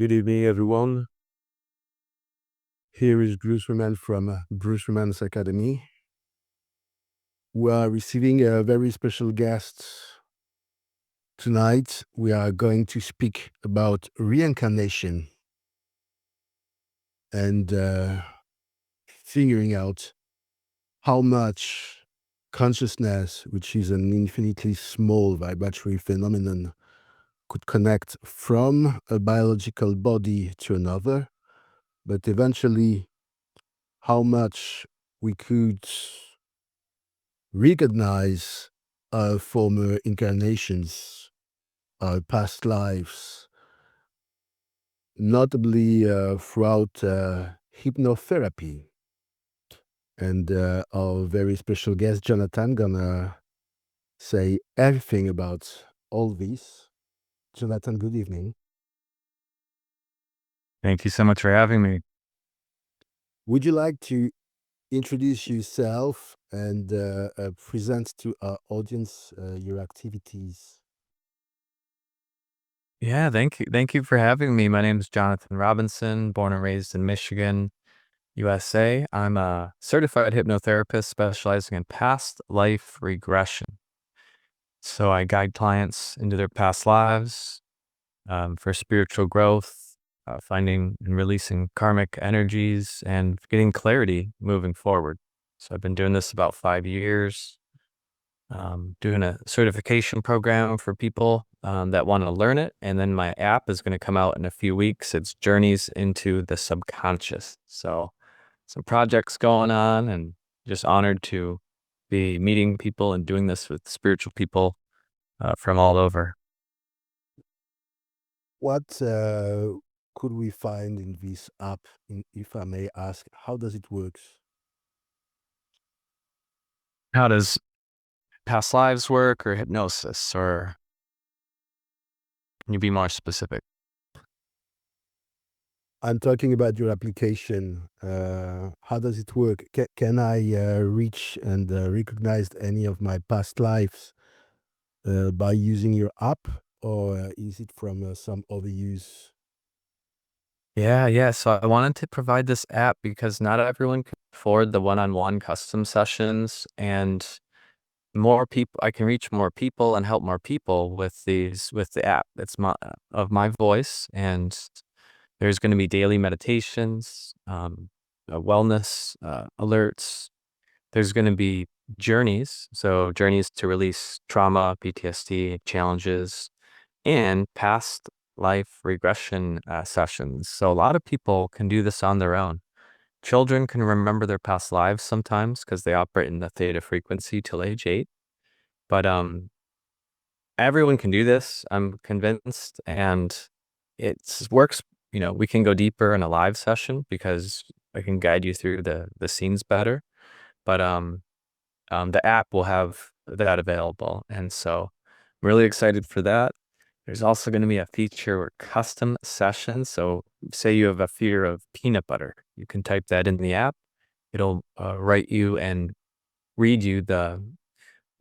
Good evening, everyone. Here is Bruce Newman from Bruce Newman's Academy. We are receiving a very special guest tonight. We are going to speak about reincarnation and figuring out how much consciousness, which is an infinitely small vibratory phenomenon, could connect from a biological body to another, but eventually how much we could recognize our former incarnations, our past lives, notably throughout hypnotherapy. And our very special guest, Jonathan, gonna say everything about all this. Jonathan, good evening. Thank you so much for having me. Would you like to introduce yourself and present to our audience your activities? Yeah, thank you. Thank you for having me. My name is Jonathan Robinson, born and raised in Michigan, USA. I'm a certified hypnotherapist specializing in past life regression. So I guide clients into their past lives for spiritual growth, finding and releasing karmic energies, and getting clarity moving forward. So I've been doing this about 5 years. Doing a certification program for people that want to learn it. And then my app is going to come out in a few weeks. It's Journeys into the Subconscious. So some projects going on, and just honored to be meeting people and doing this with spiritual people from all over. What could we find in this app, if I may ask? How does it work? How does past lives work, or hypnosis, or can you be more specific? I'm talking about your application. How does it work? Can I reach and recognize any of my past lives by using your app, or is it from some other use? Yeah. So I wanted to provide this app because not everyone can afford the one-on-one custom sessions, and more people, I can reach more people and help more people with the app. It's my voice, and there's going to be daily meditations, wellness alerts. There's going to be journeys, so journeys to release trauma, PTSD challenges, and past life regression sessions. So a lot of people can do this on their own. Children can remember their past lives sometimes because they operate in the theta frequency till age 8. But everyone can do this, I'm convinced, and it works. We can go deeper in a live session because I can guide you through the scenes better. But the app will have that available, and so I'm really excited for that. There's also going to be a feature where custom sessions. So say you have a fear of peanut butter, you can type that in the app. It'll write you and read you the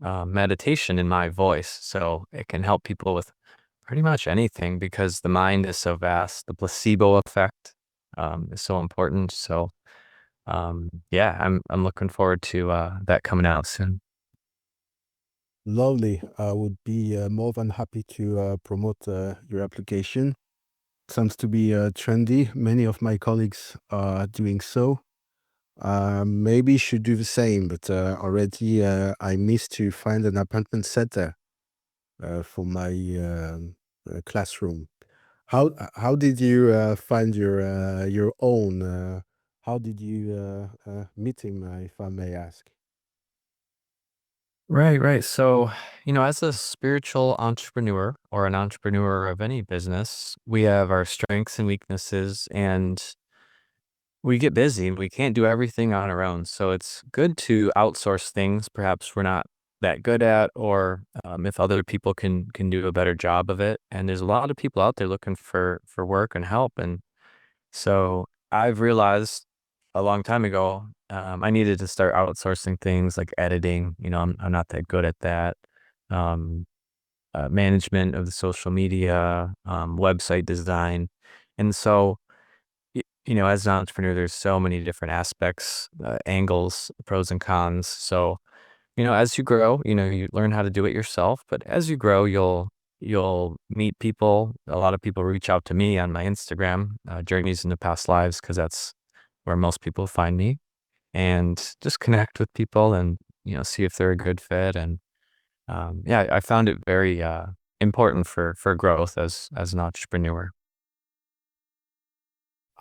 meditation in my voice. So it can help people with pretty much anything because the mind is so vast. The placebo effect is so important. So yeah, I'm looking forward to that coming out soon. Lovely. I would be more than happy to promote your application. Seems to be trendy. Many of my colleagues are doing so. Maybe should do the same, but already I missed to find an appointment setter for my classroom. How did you find your own? How did you meet him, if I may ask? Right. So, as a spiritual entrepreneur or an entrepreneur of any business, we have our strengths and weaknesses, and we get busy. We can't do everything on our own. So it's good to outsource things perhaps we're not that good at, or if other people can do a better job of it. And there's a lot of people out there looking for work and help. And so I've realized a long time ago, I needed to start outsourcing things like editing. I'm not that good at that. Um, Management of the social media, website design. And so, as an entrepreneur, there's so many different aspects, angles, pros and cons. So, as you grow, you learn how to do it yourself, but as you grow, you'll meet people. A lot of people reach out to me on my Instagram, Journeys into Past Lives, because that's where most people find me, and just connect with people and, see if they're a good fit. And yeah, I found it very important for growth as an entrepreneur.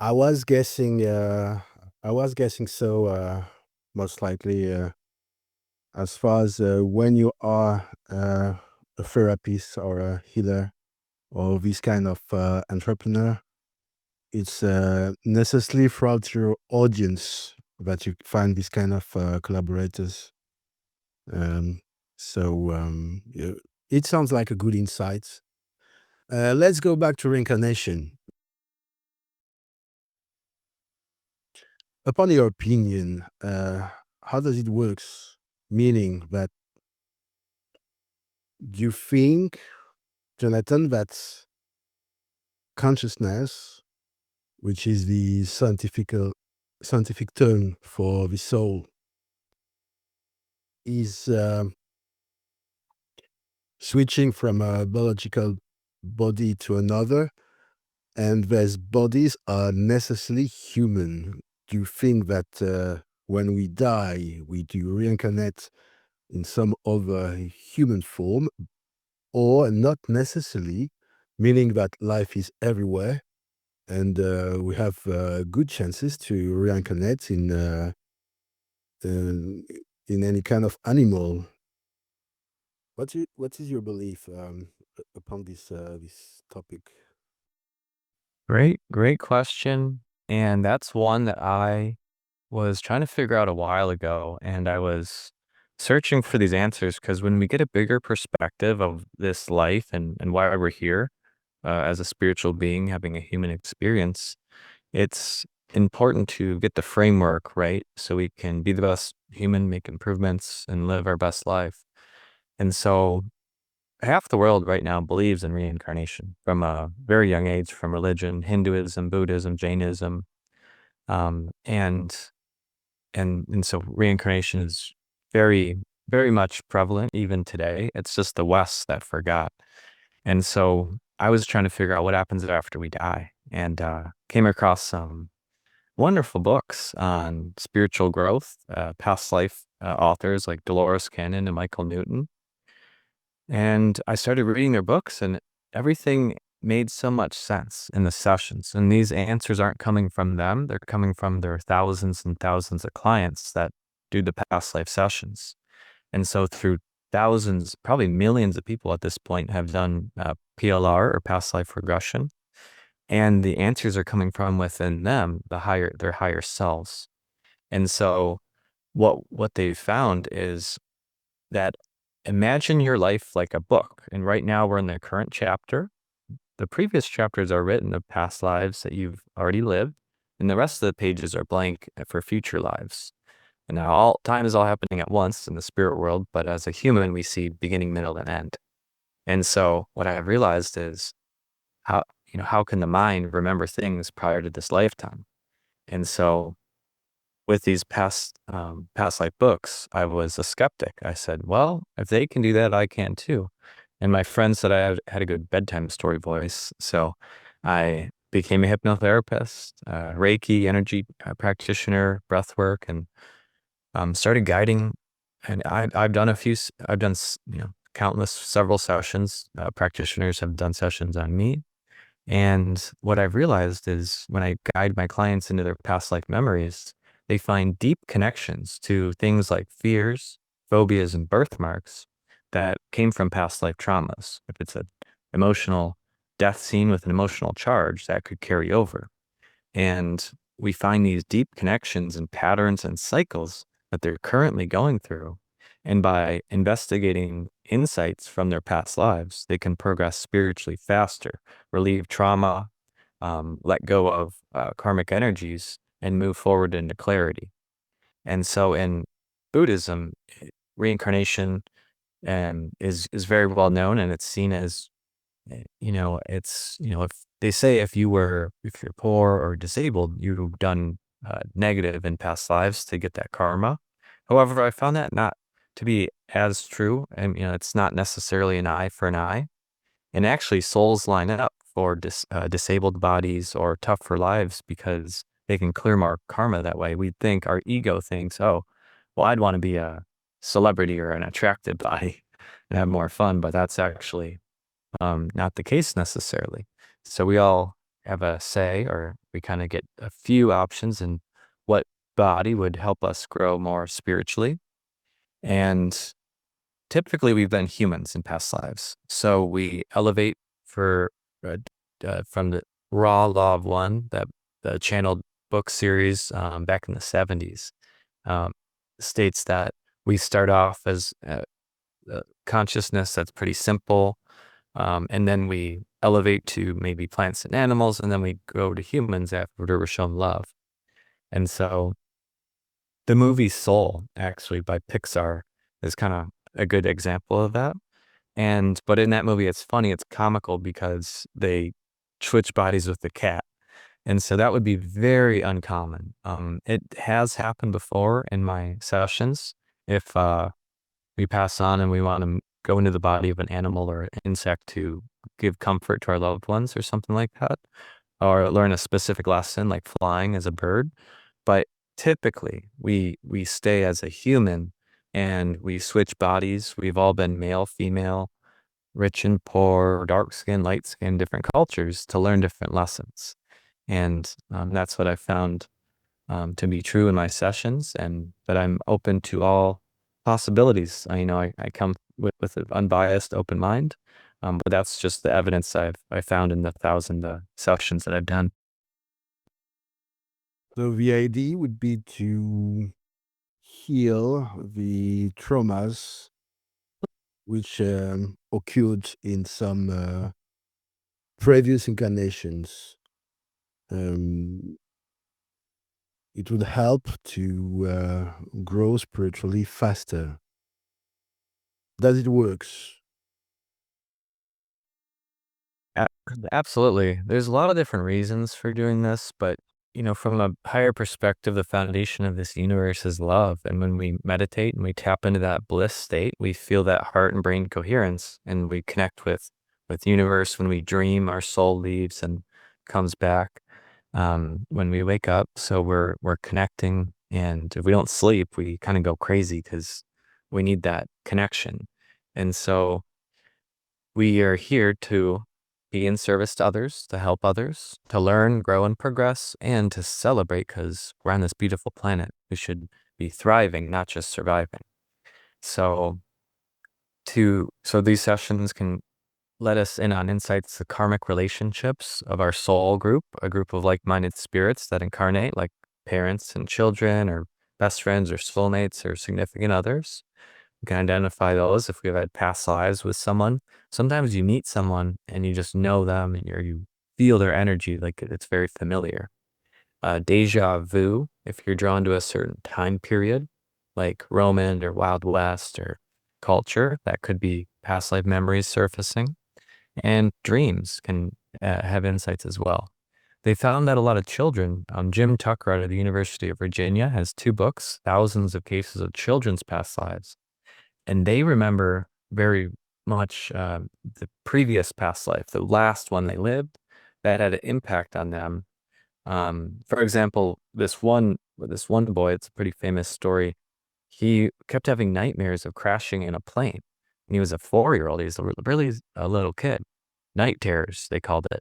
I was guessing. I was guessing so. Most likely, as far as when you are a therapist or a healer or this kind of entrepreneur, it's necessarily throughout your audience that you find this kind of collaborators. Um, yeah, it sounds like a good insight. Let's go back to reincarnation. Upon your opinion, how does it works? Meaning that you think, Jonathan, that consciousness, which is the scientific term for the soul, is switching from a biological body to another, and those bodies are necessarily human. Do you think that when we die, we do reincarnate in some other human form, or not necessarily, meaning that life is everywhere and we have good chances to reincarnate uh, in any kind of animal? What is your belief upon this topic? Great question. And that's one that I was trying to figure out a while ago. And I was searching for these answers because when we get a bigger perspective of this life and why we're here as a spiritual being having a human experience, it's important to get the framework right so we can be the best human, make improvements, and live our best life. And so half the world right now believes in reincarnation from a very young age, from religion, Hinduism, Buddhism, Jainism, um, and and so reincarnation is very much prevalent even today. It's just the West that forgot. And so I was trying to figure out what happens after we die, and came across some wonderful books on spiritual growth, past life authors like Dolores Cannon and Michael Newton. And I started reading their books, and everything made so much sense in the sessions. And these answers aren't coming from them, they're coming from their thousands and thousands of clients that do the past life sessions. And so, through thousands, probably millions of people at this point have done PLR or past life regression. And the answers are coming from within them, their higher selves. And so, what they've found is that imagine your life like a book. And right now we're in the current chapter. The previous chapters are written of past lives that you've already lived, and the rest of the pages are blank for future lives. And now all time is all happening at once in the spirit world, but as a human, we see beginning, middle, and end. And so what I have realized is how, how can the mind remember things prior to this lifetime? And so with these past life books, I was a skeptic. I said, well, if they can do that, I can too. And my friend said I had a good bedtime story voice. So I became a hypnotherapist, Reiki energy practitioner, breath work, and started guiding. And I've done I've done, countless, several sessions. Practitioners have done sessions on me. And what I've realized is when I guide my clients into their past life memories, they find deep connections to things like fears, phobias, and birthmarks that came from past life traumas. If it's an emotional death scene with an emotional charge, that could carry over. And we find these deep connections and patterns and cycles that they're currently going through. And by investigating insights from their past lives, they can progress spiritually faster, relieve trauma, let go of karmic energies, and move forward into clarity. And so in Buddhism, reincarnation is very well known, and it's seen as, it's, if they say if you're poor or disabled, you've done negative in past lives to get that karma. However, I found that not to be as true, and it's not necessarily an eye for an eye. And actually, souls line up for disabled bodies or tougher lives because they can clear more karma that way. We'd think our ego thinks, oh, well, I'd want to be a celebrity or an attractive body and have more fun, but that's actually not the case necessarily. So we all have a say, or we kind of get a few options in what body would help us grow more spiritually. And typically we've been humans in past lives. So we elevate for from the Raw Law of One, that the channeled book series back in the 70s, um, states that we start off as consciousness that's pretty simple. And then we elevate to maybe plants and animals, and then we go to humans after we're shown love. And so the movie Soul, actually by Pixar, is kind of a good example of that. But in that movie, it's funny, it's comical because they switch bodies with the cat. And so that would be very uncommon. It has happened before in my sessions. If we pass on and we want to go into the body of an animal or an insect to give comfort to our loved ones or something like that, or learn a specific lesson like flying as a bird. But typically we stay as a human and we switch bodies. We've all been male, female, rich and poor, dark skin, light skin, different cultures to learn different lessons. And that's what I found to be true in my sessions, and that I'm open to all possibilities. I come with an unbiased, open mind, but that's just the evidence I found in the 1,000 sessions that I've done. So the idea would be to heal the traumas which occurred in some previous incarnations. Um, it would help to grow spiritually faster. That it works. A- Absolutely. There's a lot of different reasons for doing this, but from a higher perspective, the foundation of this universe is love. And when we meditate and we tap into that bliss state, we feel that heart and brain coherence, and we connect with universe. When we dream, our soul leaves and comes back when we wake up. So we're connecting, and if we don't sleep, we kind of go crazy because we need that connection. And so we are here to be in service to others, to help others, to learn, grow, and progress, and to celebrate because we're on this beautiful planet. We should be thriving, not just surviving. So these sessions can let us in on insights to karmic relationships of our soul group, a group of like-minded spirits that incarnate like parents and children, or best friends, or soulmates, or significant others. We can identify those if we've had past lives with someone. Sometimes you meet someone and you just know them, and you feel their energy, like it's very familiar. Deja vu, if you're drawn to a certain time period, like Roman or Wild West or culture, that could be past life memories surfacing. And dreams can have insights as well. They found that a lot of children, Jim Tucker out of the University of Virginia has 2 books, thousands of cases of children's past lives, and they remember very much the previous past life, the last one they lived, that had an impact on them. For example, this one boy, it's a pretty famous story. He kept having nightmares of crashing in a plane. And he was a 4-year-old. He's really a little kid. Night terrors, they called it.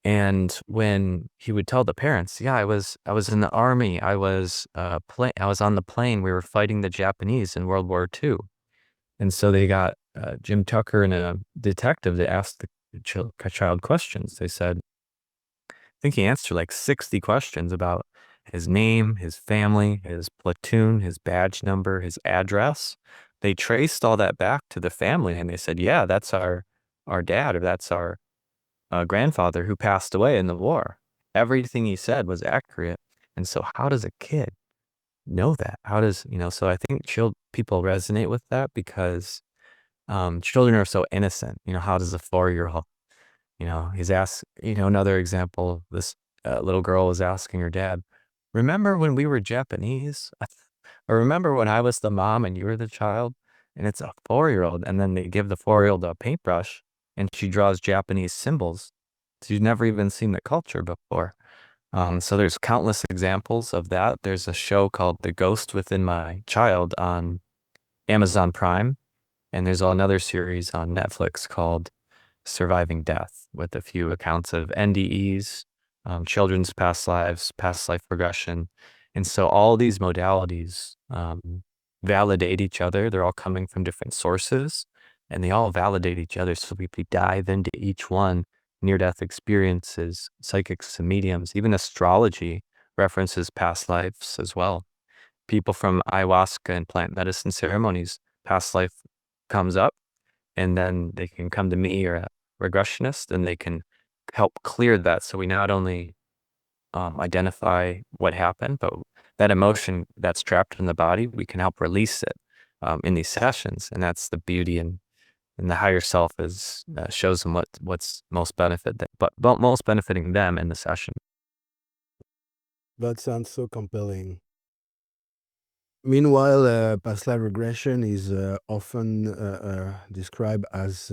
And when he would tell the parents, yeah, I was in the army. I was on the plane. We were fighting the Japanese in World War II. And so they got Jim Tucker and a detective to ask the child questions. They said, I think he answered like 60 questions about his name, his family, his platoon, his badge number, his address. They traced all that back to the family, and they said, yeah, that's our dad, or that's our grandfather who passed away in the war. Everything he said was accurate. And so how does a kid know that? How does, so I think people resonate with that because children are so innocent. How does a 4-year-old, He's asked, another example, this little girl was asking her dad, remember when we were Japanese? Or remember when I was the mom and you were the child? And it's a 4-year-old. And then they give the 4-year-old a paintbrush and she draws Japanese symbols. She's never even seen the culture before. So there's countless examples of that. There's a show called The Ghost Within My Child on Amazon Prime. And there's another series on Netflix called Surviving Death with a few accounts of NDEs, children's past lives, past life regression. And so all these modalities validate each other. They're all coming from different sources and they all validate each other. So if we dive into each one, near-death experiences, psychics and mediums, even astrology references past lives as well. People from ayahuasca and plant medicine ceremonies, past life comes up and then they can come to me or a regressionist and they can help clear that. So we not only identify what happened, but that emotion that's trapped in the body, we can help release it in these sessions. And that's the beauty and the higher self is shows them what's most most benefiting them in the session. That sounds so compelling. Meanwhile, past life regression is often described as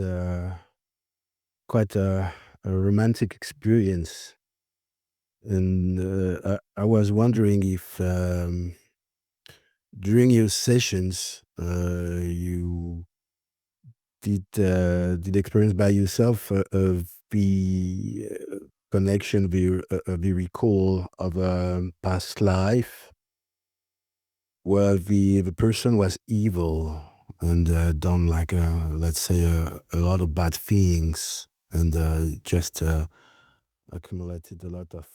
quite a romantic experience. And I was wondering if during your sessions you did experience by yourself of the connection, the recall of a past life where the person was evil and done like let's say a lot of bad things and just accumulated a lot of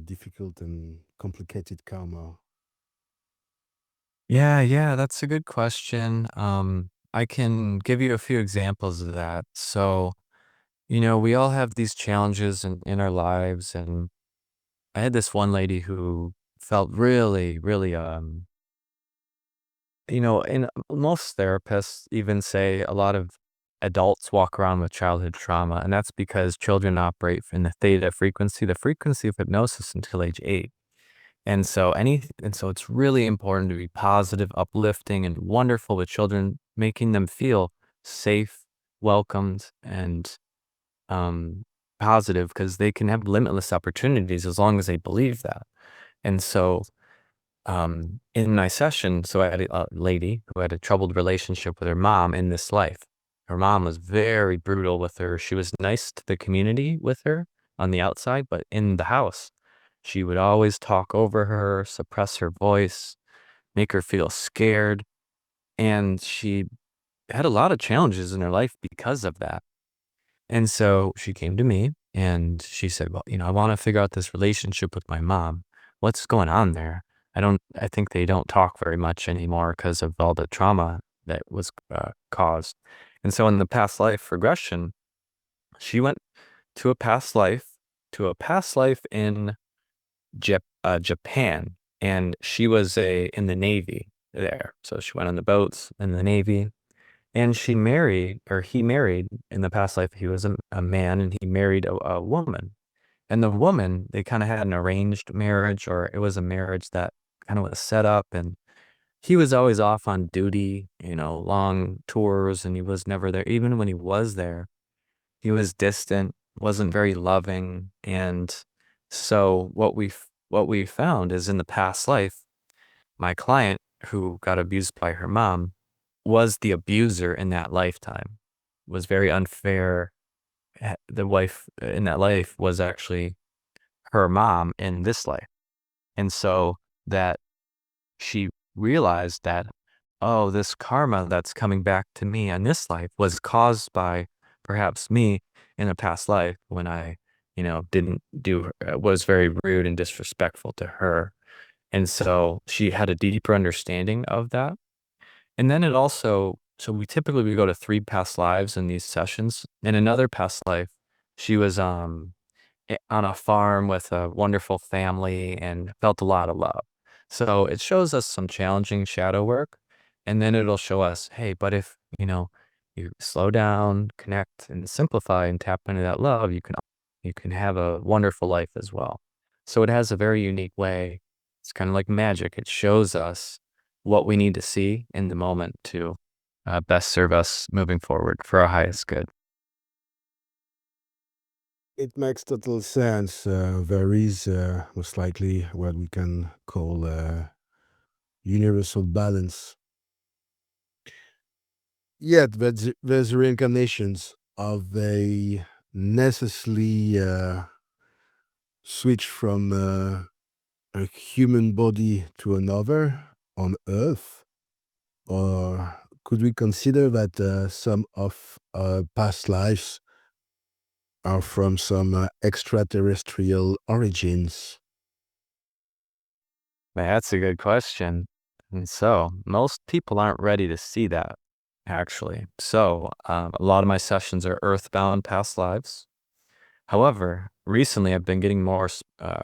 difficult and complicated karma. Yeah, that's a good question. I can give you a few examples of that. So, we all have these challenges in our lives, and I had this one lady who felt really, really, and most therapists even say a lot of adults walk around with childhood trauma, and that's because children operate in the theta frequency, the frequency of hypnosis until age 8. And so it's really important to be positive, uplifting, and wonderful with children, making them feel safe, welcomed, and um, positive because they can have limitless opportunities as long as they believe that. And so in my session, so I had a lady who had a troubled relationship with her mom in this life. Her mom was very brutal with her. She was nice to the community with her on the outside, but in the house, she would always talk over her, suppress her voice, make her feel scared. And she had a lot of challenges in her life because of that. And so she came to me and she said, well, I want to figure out this relationship with my mom. What's going on there? I think they don't talk very much anymore because of all the trauma that was caused. And so in the past life regression, she went to a past life, in Japan. And she was in the Navy there. So she went on the boats in the Navy. And he married in the past life. He was a man and he married a woman. And the woman, they kind of had an arranged marriage, or it was a marriage that kind of was set up. And he was always off on duty, long tours, and he was never there. Even when he was there, he was distant, wasn't very loving. And so what we found is in the past life, my client who got abused by her mom was the abuser in that lifetime, was very unfair. The wife in that life was actually her mom in this life. And so that she realized that, oh, this karma that's coming back to me in this life was caused by perhaps me in a past life when I, didn't was very rude and disrespectful to her. And so she had a deeper understanding of that. And then so we go to 3 past lives in these sessions. In another past life, she was on a farm with a wonderful family and felt a lot of love. So it shows us some challenging shadow work, and then it'll show us, hey, but if, you slow down, connect, and simplify and tap into that love, you can have a wonderful life as well. So it has a very unique way. It's kind of like magic. It shows us what we need to see in the moment to best serve us moving forward for our highest good. It makes total sense. There is most likely what we can call universal balance. Yet there's reincarnations. Are they necessarily switch from a human body to another on Earth? Or could we consider that some of our past lives are from some extraterrestrial origins? That's a good question. And so most people aren't ready to see that, actually. So a lot of my sessions are earthbound past lives. However, recently I've been getting more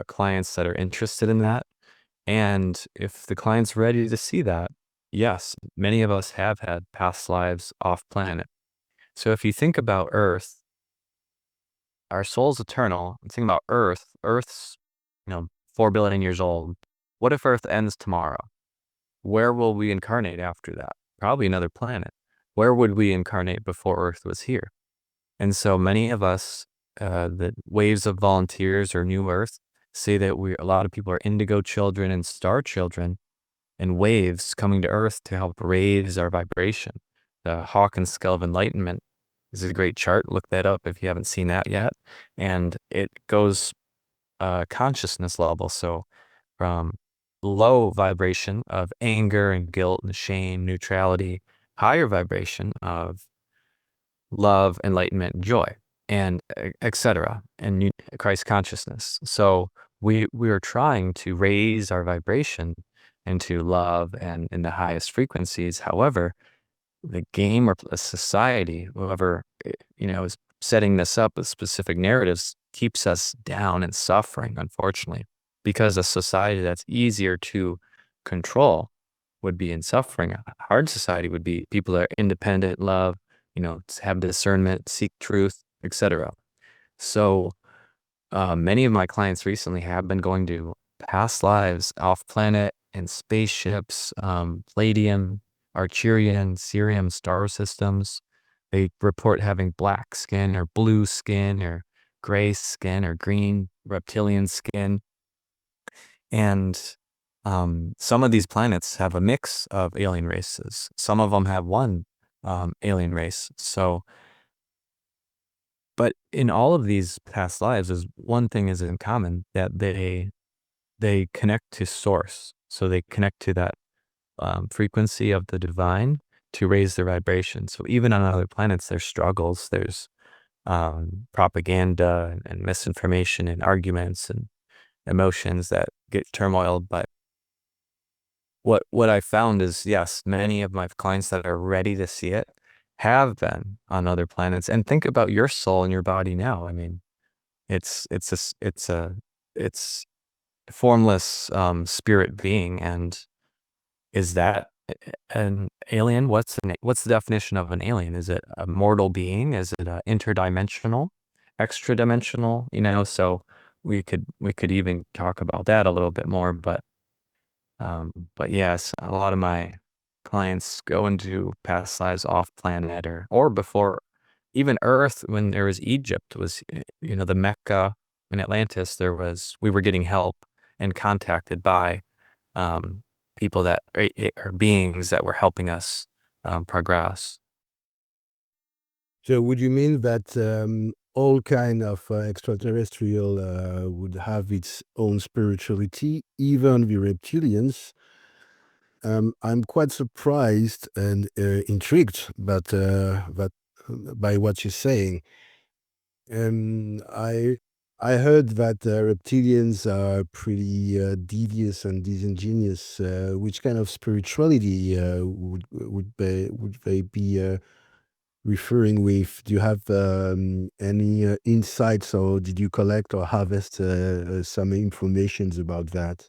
clients that are interested in that. And if the client's ready to see that, yes, many of us have had past lives off planet. So if you think about Earth, our soul's eternal. And think about Earth. Earth's, 4 billion years old. What if Earth ends tomorrow? Where will we incarnate after that? Probably another planet. Where would we incarnate before Earth was here? And so many of us, the waves of volunteers or New Earth, say that a lot of people are indigo children and star children and waves coming to Earth to help raise our vibration. The Hawkins scale of enlightenment is a great chart. Look that up if you haven't seen that yet. And it goes consciousness level. So from low vibration of anger and guilt and shame, neutrality, higher vibration of love, enlightenment, joy, and etc. and Christ consciousness. So we are trying to raise our vibration into love and in the highest frequencies. However, the game or a society, whoever is setting this up with specific narratives, keeps us down and suffering, unfortunately, because a society that's easier to control would be in suffering. A hard society would be people that are independent, love, have discernment, seek truth, etc. So many of my clients recently have been going to past lives off planet in spaceships, Palladium, Arcturian, Sirium star systems. They report having black skin or blue skin or gray skin or green reptilian skin. And some of these planets have a mix of alien races. Some of them have one alien race. So, but in all of these past lives, is one thing is in common that they connect to source. So they connect to that frequency of the divine to raise their vibration. So even on other planets, there's struggles. There's propaganda and misinformation and arguments and emotions that get turmoiled. But what I found is, yes, many of my clients that are ready to see it have been on other planets. And think about your soul and your body now. I mean, it's formless spirit being. And is that an alien? What's the definition of an alien? Is it a mortal being? Is it interdimensional, extra dimensional? So we could even talk about that a little bit more. But yes, a lot of my clients go into past lives off planet or before even Earth. When there was Egypt was, the Mecca in Atlantis, we were getting help and contacted by people that are beings that were helping us progress. So would you mean that all kind of extraterrestrial would have its own spirituality, even the reptilians? I'm quite surprised and intrigued, by what you're saying. I heard that reptilians are pretty devious and disingenuous. Which kind of spirituality would they be referring with? Do you have any insights, or did you collect or harvest some informations about that?